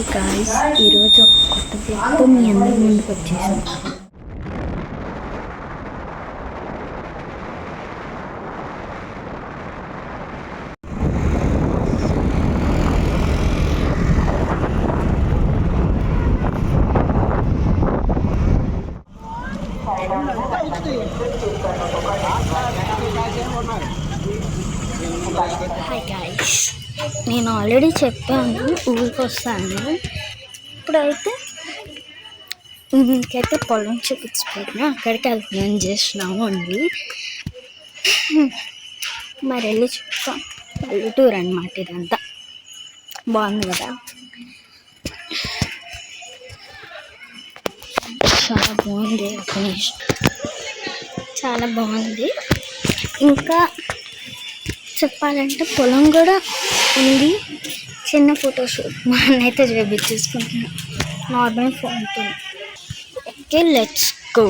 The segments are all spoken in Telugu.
హాయ్ గాయ్స్, ఈరోజు ఒక కొత్త బ్లాగ్తో మీ అందరి ముందుకు వచ్చేసాను. హాయ్ గాయ్స్, నేను ఆల్రెడీ చెప్పాను ఊరికి వస్తాను. ఇప్పుడైతే ఇంకైతే పొలం చూపించిపోయినా అక్కడికి వెళ్తున్నాను చేసినాము అండి. మరి వెళ్ళి చూస్తాం. పల్లెటూరు అనమాట ఇదంతా. బాగుంది కదా, చాలా బాగుంది. చాలా బాగుంది. ఇంకా చెప్పాలంటే పొలం కూడా ఉంది. చిన్న ఫోటోషూట్ మా అన్నైతే చూపించేసుకుంటున్నాను నార్మల్ ఫోన్తో. Okay, let's go.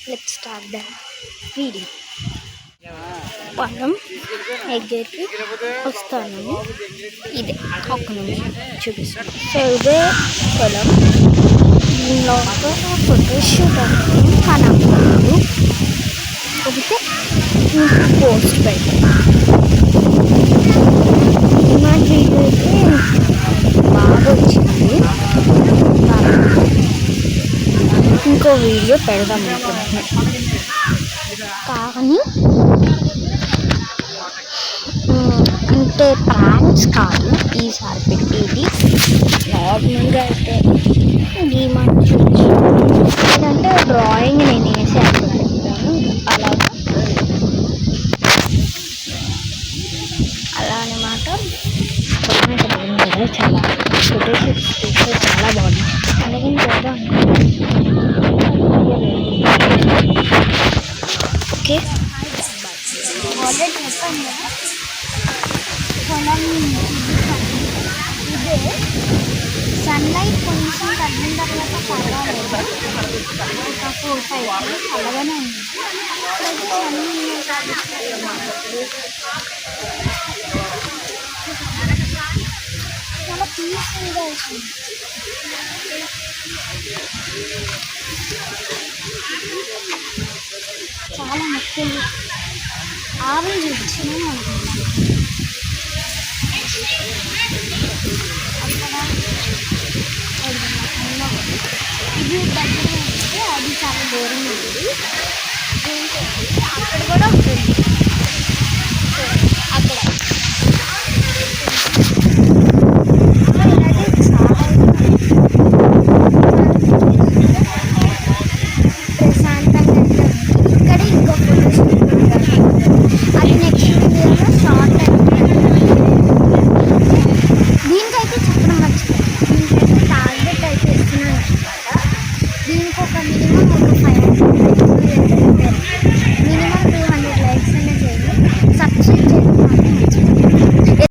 Let's start the video. పొలం ఎగ్గరికి వస్తాను. ఇదే ఒక్క నిమిషం చూపిస్తాను. సో ఇదే పొలం. దీనిలో ఫోటోషూట్ అవుతుంది కానీ అప్పుడు ఒకటి పోస్ట్ పెట్టాను. మా వీడియో అయితే బాగా వచ్చింది. ఇంకో వీడియో పెడదాం అనుకుంటున్నాను, కానీ అంటే ప్రాంక్స్ కాదు ఈసారి పెట్టేది. నార్మల్గా అయితే డీమార్ట్ చూసి ఏంటంటే డ్రాయింగ్ నేను వేసి అనుకుంటాను. అలా అన్నమాట. బాగుంటుంది కదా, చాలా ఫోటోషూట్స్ తీస్తే చాలా బాగుంది. అలాగే కదా. ఓకే, ఆల్రెడీ చెప్పాను కదా పొలం ఇదే. సన్లైట్ కొంచెం తగ్గిన తర్వాత పర్వాలేదు, ఒక 4-5 చల్లగానే ఉంది. చాలా పీస్ఫుల్గా అవుతుంది. చాలా మొక్కలు ఆవులు చూపించినా అనుకుంటున్నాను. ఇది దగ్గర ఉంటే అది చాలా దూరం ఉంది. అక్కడ కూడా ఉంటుంది. అక్కడ ప్రశాంతంగా ఇక్కడ ఇంకో ఫోటోషూట్ అది నెక్స్ట్ వీడియోలో షార్ట్ అయితే. దీనికైతే చెప్పడం మర్చిపోయింది. దీనికైతే టార్గెట్ అయితే ఇస్తున్నాను అనమాట. దీనికి ఒక మినిమం ఒక 5